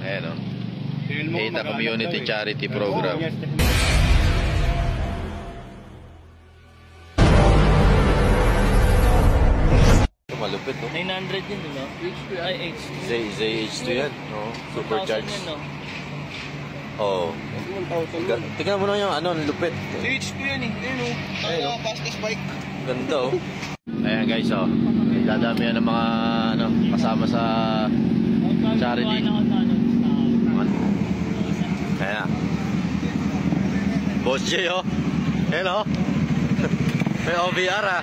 Ayan o. Kita Community Charity Program. Malupit o. 900 yun, no? Ay, ZH2 yan. No? Supercharged. Yun, no? Oo. Tingnan mo na yung ano, lupit. ZH2 yan eh. Ayun o. Fastest bike. Ganda o. Ayan guys o. Dadamihan ng mga ano, kasama sa charity. Ayan. Boss J o. Ayan o. May OVR ah.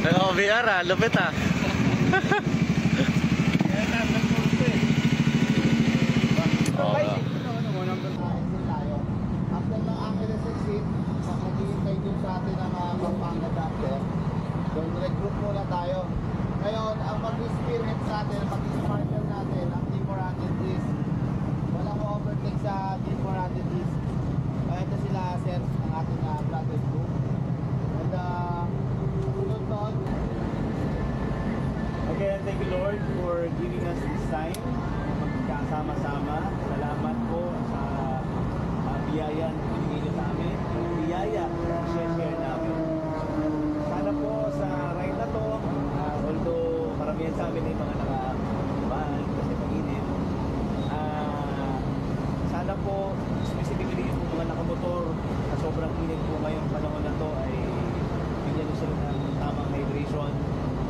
May OVR ah. Lupit ah. After ng Angeles exit, maghihintay din sa atin ang Pampanga adapter. Doon regroup muna tayo. Ngayon, ang mag-experience sa atin, ang mag-partner natin, ang D400 is walang overtake sa D400 is. Kaya ito sila sir, ang ating brother group. And sunod doon. Again, thank you Lord for giving us this time magkasama-sama. Salamat po sa biyaya na pinigay niyo sa amin. Yung biyaya na share namin. Sana po sa ride na to, although maramihan sa amin ay mga nakabaan kasi pag-init, sana po specifically yung mga nakamotor na sobrang init po ngayong panahon na to ay bigyan nyo sila ng tamang hydration.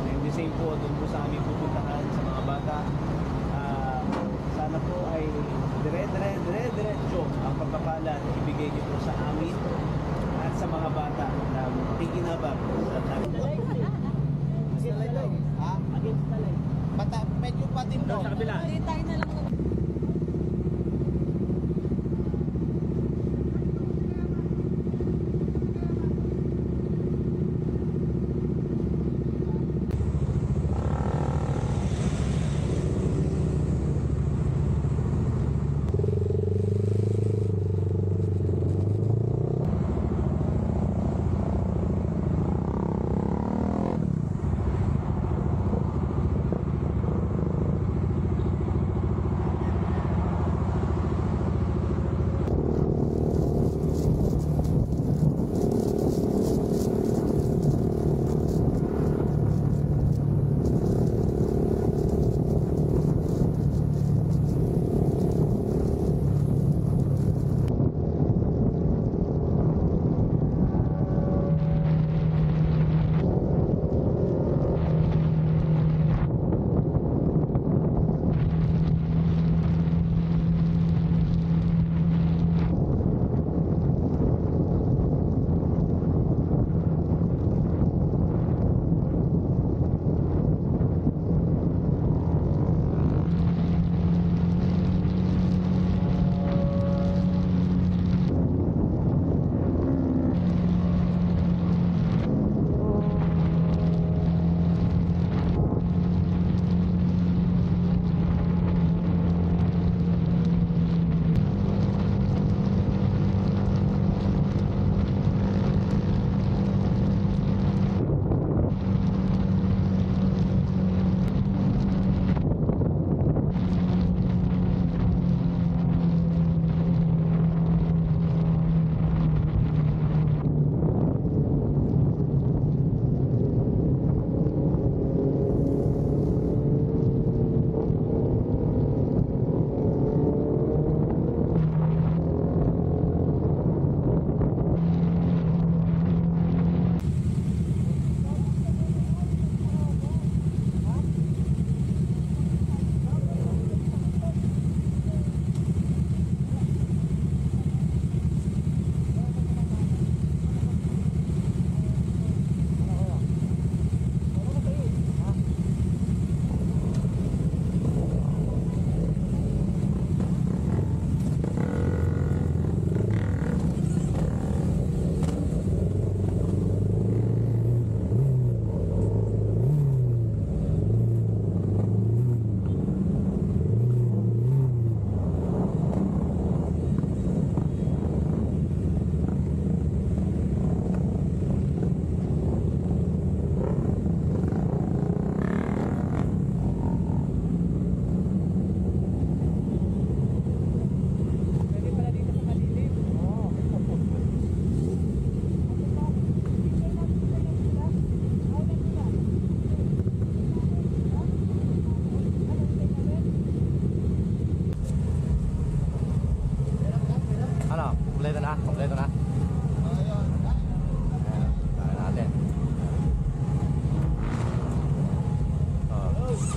And the same po doon po sa aming pupuntahan sa mga bata. Sana po ay dire-diretso ang pagpapala na ibigay niyo po sa amin at sa mga bata na tiginabang sa tabi. Ha? Against the light. Medyo patim no? Sa kabila. Tayo na lang.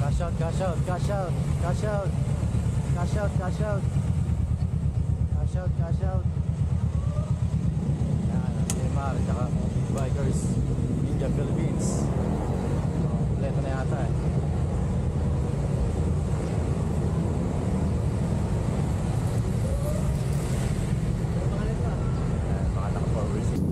Cash out, cash out, cash out, cash out, cash out, cash out, cash out, cash out. Yan, ang DMR tsaka Bikers Ninja Philippines. Kompleto na yata eh. Yan, mga naka-forward receipt.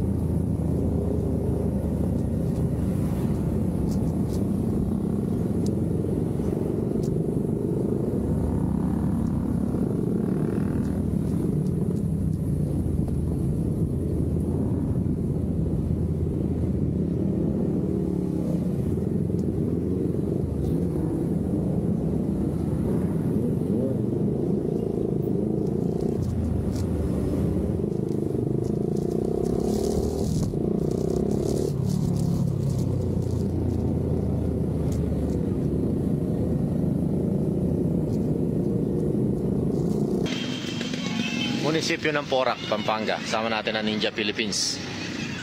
Munisipyo ng Porac, Pampanga. Sama natin ang Ninja Philippines.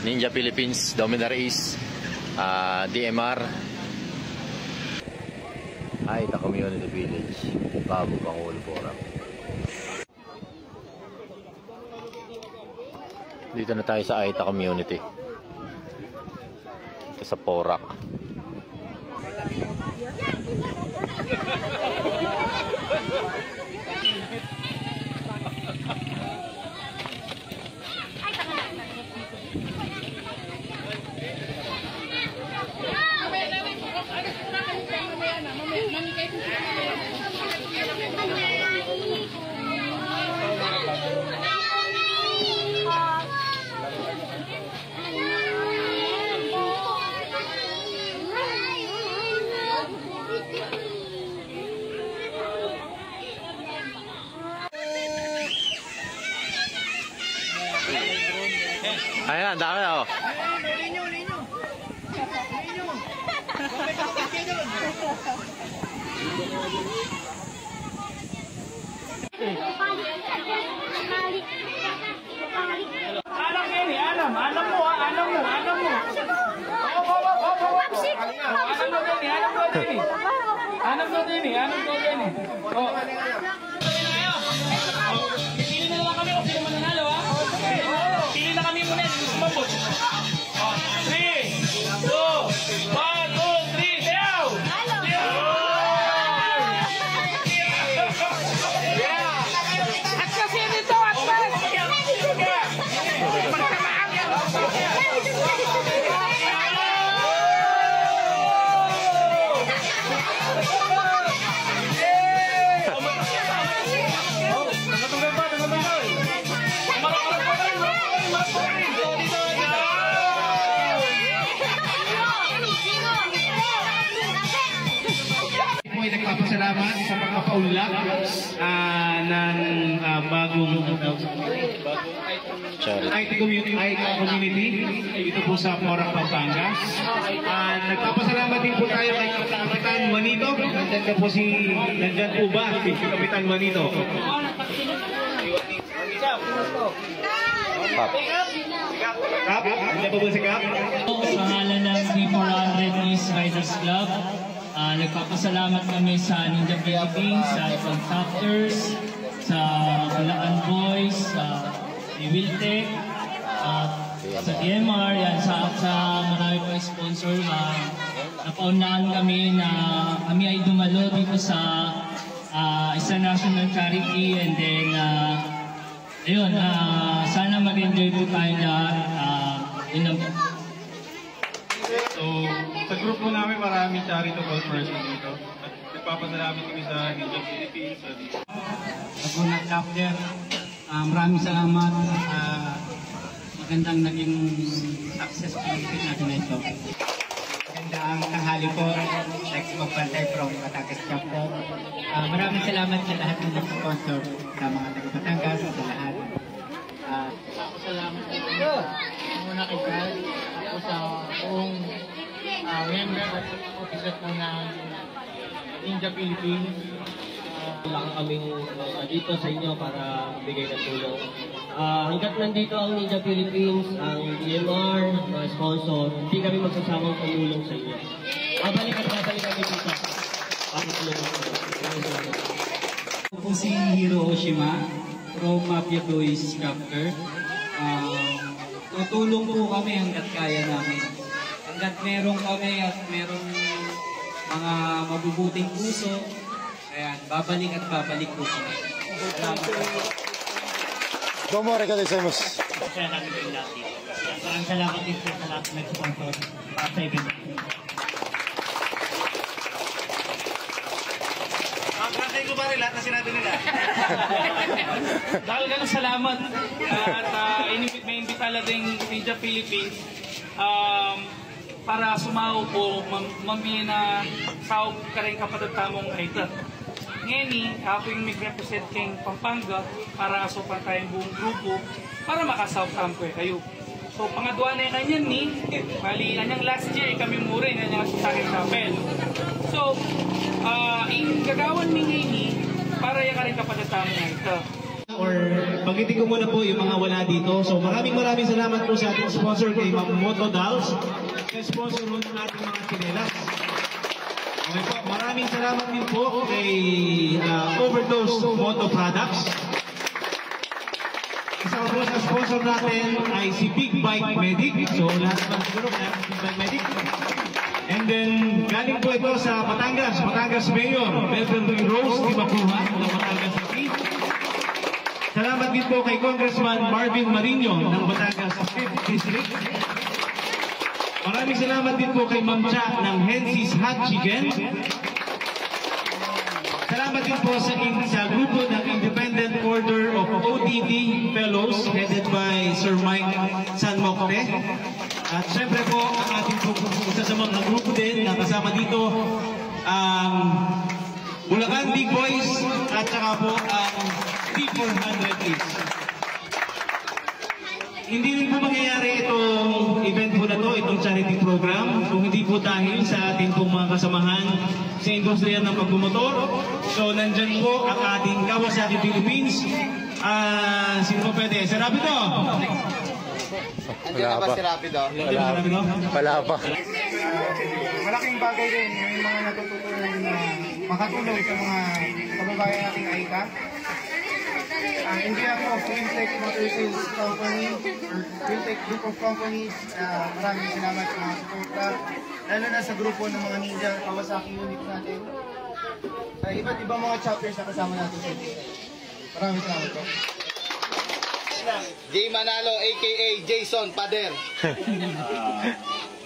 Ninja Philippines, Dominar East, DMR. Aita Community Village, Bago, Pangulo, Porac. Dito na tayo sa Aita Community. Ito sa Porac. Ayan, dami na oh. Alam mo. Alam mo din eh. Oh. Pili na lang kami kung sino mananalo ha. Pili na kami muna. Sumabot. 3, 2, 1, 2, 3, sayaw! At kasi nito, at magsamaan yan. Ako ay nagpapasalamat sa pagpapaunlak ng bagong IT community dito po sa Porac, Pampanga. Nagpapasalamat din po tayo kay Kapitan Manito. Nandyan po ba si Kapitan Manito? Kap? Nandiyan po ba si Kap? Sa ngalan ng D400 East Riders Club, nagpapasalamat kami sa Ninja Philippines, sa ibang factors, sa Bulacan Boys, sa Wiltec, sa DMR, yan, sa marami pang sponsor. Napaunahan kami na kami ay dumalo dito sa isang national charity, and then ayun, sana mag-enjoy po tayo lahat. So, sa group po namin maraming charitable person dito. At nagpapasalamat kami sa Ninja Philippines. Laguna Chapter, maraming salamat. Magandang naging successful meeting natin na ito. Magandang tanghali po. Next Magpantay from Batangas Chapter. Maraming salamat sa lahat ng nag-sponsor, sa mga taga-Batangas, sa lahat. Salamat sa muna kay Brad, ako sa buong member at officer po ng Ninja Philippines. Lang kaming dito sa inyo para bigay ng tulong. Hanggat nandito ang Ninja Philippines, ang DMR, mga sponsor, hindi kami magsasawang tumulong sa inyo. Babalik kami dito. Ako po si Hiro Oshima from Mafia Boys Chapter. Tutulong po kami hanggat kaya namin. Hanggat meron kami at meron mga mabubuting puso, ayan, babalik at babalik po kami. Salamat po. Domo oregadesemos. Maraming salamat din po sa lahat na nag-sponsor para sa event. Kasi ko ba rin lahat na sinabi nila? Dahil ganun salamat at may imbitala din Ninja Philippines para sumaw po mamili na saw ka rin kapatid tamong hater. Ngayon ako yung mag-represent king Pampanga para asupan tayong buong grupo para makasaw kampo kayo. So pangadwa na kanyan ni bali anyang last year kami muri anyang sa akin chapel. So in gagawan ni ngayon para yung ka rin kapatid tamong hater. Or pagkitin ko muna po yung mga wala dito. So maraming salamat po sa ating sponsor kay Moto Dolls. Kay sponsor mo ng ating mga chinelas. Okay po, maraming salamat din po kay Overdose Moto Products. Isa po sa sponsor natin ay si Big Bike Medic. So lahat naman siguro kaya Big Bike Medic. And then galing po ito sa Batangas Mayor, Melvin Rose, di makuha ng Batangas City. Salamat din po kay Congressman Marvin Marino ng Batangas 5th District. Maraming salamat din po kay Ma'am Cha ng Hensy's Hot Chicken. Salamat din po sa grupo ng Independent Order of OTD Fellows headed by Sir Mike Sanmocte. At syempre po, ang ating po isa sa mga grupo din na kasama dito ang Bulacan Big Boys at saka po ang T400 Kids. Hindi rin po mangyayari itong event po na to, itong charity program, kung hindi po dahil sa ating pong mga kasamahan sa industriya ng pagbumotor. So nandyan po ang ating Kawasaki Philippines. Sino po pwede? Si Rapido! Andiyan na ba si Rapido? Wala pa. Malaking bagay din yung mga natututunan na makatulong sa mga kababayan nating AICA. Ang India po, Fintech Motor Sales Company, or Fintech Group of Companies, maraming salamat sa mga suporta. Lalo na sa grupo ng mga Ninja Kawasaki unit natin. Iba't ibang mga chapters na kasama natin sa dito. Maraming salamat po. Jay Manalo, a.k.a. Jason Pader.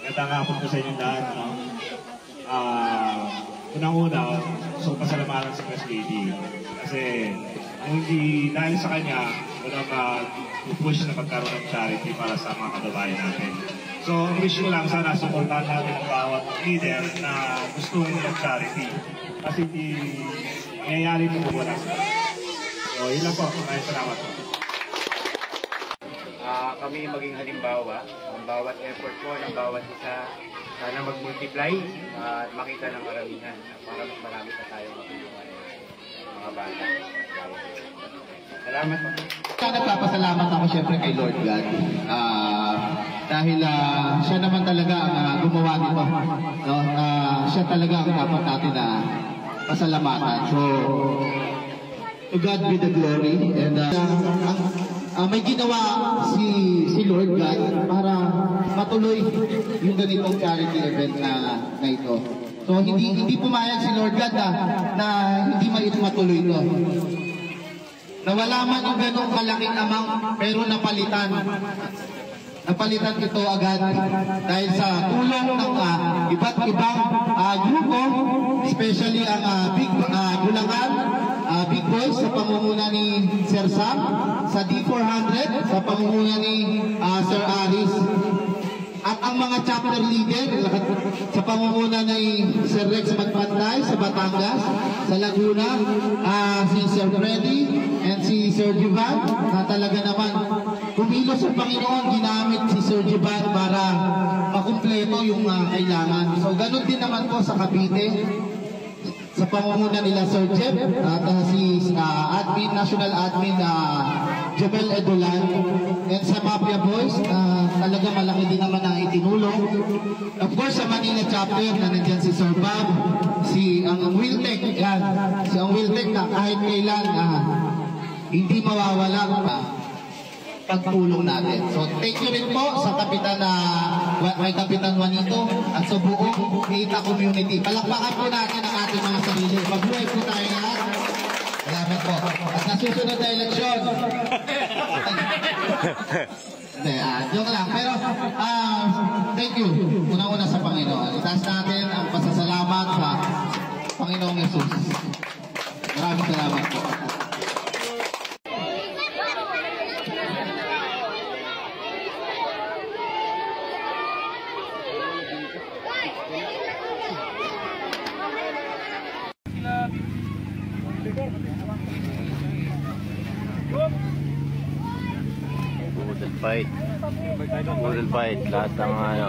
Natangapon ko sa inyong lahat. Unang-una, so pasalamatan sa First Lady. Kasi hindi dahil sa kanya, walang push na pagkaroon ng charity para sa mga kababayan natin. So, wish ko lang sana supportahan natin ang bawat leader na gusto mag-charity. Kasi nangyayari po wala sila. So, yun lang po. Maraming salamat po. Kami maging halimbawa, ang bawat effort po ng bawat isa, sana mag-multiply at makita ng karamihan para mas marami pa tayo matulungan mga bata. Salamat po. Nagpapasalamat ako syempre kay Lord God. Dahil siya naman talaga ang gumawa nito. No? Siya talaga ang dapat natin na pasalamatan. So, to God be the glory. And may ginawa si Lord God para matuloy yung ganitong charity event na ito. So, hindi pumayag si Lord God na hindi matuloy ito. Nawala man yung ganong malaking amount, pero napalitan. Napalitan ito agad dahil sa tulong ng iba't ibang grupo, especially ang Bulacan, Big Boys sa pamumuno ni Sir Sam, sa D400 sa pamumuno ni Sir Aris. At ang mga chapter leader sa pamumuno ni Sir Rex Magpantay sa Batangas, sa Laguna, si Sir Freddy and si Sir Juvan na talaga naman kumilos ang Panginoon, ginamit si Sir Juvan para makumpleto yung kailangan. So ganun din naman po sa Cavite sa pamumuno nila Sir Jeff at si admin, national admin Jebel Edulan, and sa Mafia Boys na talaga malaki din naman ang itinulong. Of course, sa Manila chapter na nandiyan si Sir Bob, si ang Wiltec, yan, si ang Wiltec na kahit kailan hindi mawawala pagtulong natin. So thank you rin po sa Kapitan kay Kapitan Juanito at sa buong Kita community. Palakpakan po natin ang ating mga sarili. Mabuhay po tayo lahat. Salamat po. At nasusunod na eleksyon. Hindi, joke lang. Pero thank you. Una-una sa Panginoon. Itaas natin ang pasasalamat sa Panginoong Yesus. Maraming salamat po. Budol fight. Lahat ng ano.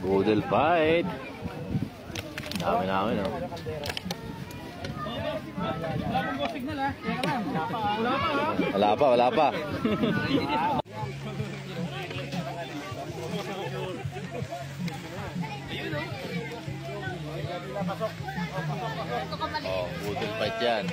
Budol fight. Dami namin, no? Wala pa. Budol fight yan.